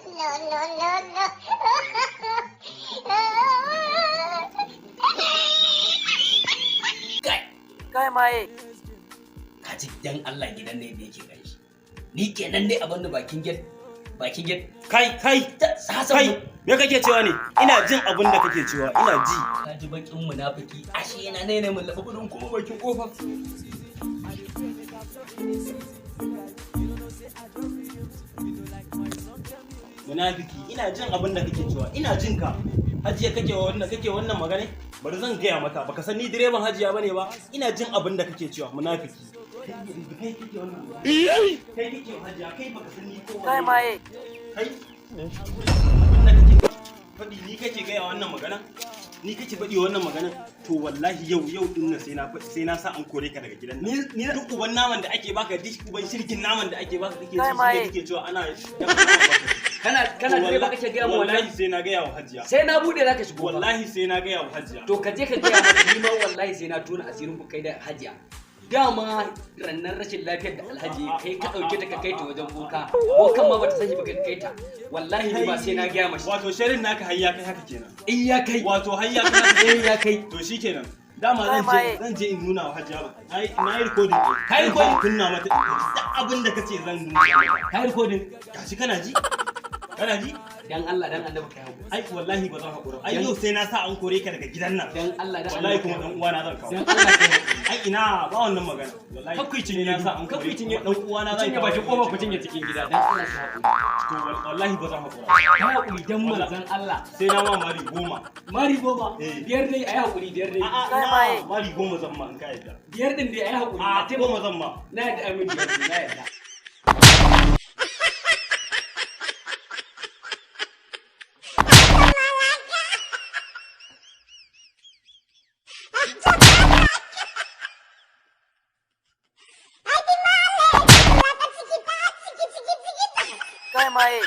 No, no, no, no. Kai maye. Ka ci dan Allah gidan ne da yake gashi. Ni kenan dai abin da bakin gate. Kai, me kake cewa ne? Ina jin abin da kake cewa, ina ji. Ka ji bakin munafiki, ashe yana ne mun lafa kudin kuma bakin kofa. Munafiki, ina jin abin da kake cewa, ina jin ka. Hajiya kake wannan magana? Bari zan gaya mata, baka san ni direban Hajiya bane ba? Ina jin abin da kake cewa, munafiki. Kai kake wannan magana? Kai kake Hajiya, kai baka san ni ko Kai maye. Kai abin da kake faɗi ni kake gaya wannan magana? Ni kake faɗi wannan magana? To wallahi yau din nan sai na sa an kore ka daga gidan nan. Ni duk uban naman da ake baka, duk uban shirkin naman da ake baka kake ci shi kake cewa ana Kana direba kake gaya mu wallahi sai na gaya wa Hajiya. Sai na bude zaka shigo. Wallahi sai na gaya wa Hajiya. To ka je ka gaya mata ni ma wallahi sai na tona asirin ku kai da Hajiya. Dama rannan rashin lafiyar da Alhaji kai ka dauke ta ka kai ta wajen boka. Bokan ma bata san shi ba ka kai ta. Wallahi ni ba sai na gaya mashi. Wato sharin naka hayya kai haka kenan. Ya kai. Wato hayya kai ya kai. To shikenan. Dama zan je in nuna wa Hajiya ba. Na yi recording. Kai recording kunna mata duk abin da kace zan nuna. Kai recording. Gashi kana ji? Kana ji? Dan Allah dan Annabi kai hakuri. Ai wallahi ba zan hakura. Ai yau sai na sa an kore ka daga gidan nan. Dan Allah dan wallahi kuma dan uwana zan kawo. Dan Allah kai hakuri. Ai ina ba wannan magana. Wallahi Kakuicin na sa an kore cinye dan uwana zan cinye kawo. baki koma ku cinye cikin gida dan Allah sai hakuri. To wallahi ba zan hakura. Kai hakuri dan manzon Allah. Sai na ma mari 10. Mari 10. Biyar dai ayi hakuri biyar dai. A'a mari 10 zan ma in ka yadda. Biyar din dai ayi hakuri. A 10 zan ma. Na yadda amin biyar na yadda. Kai maye.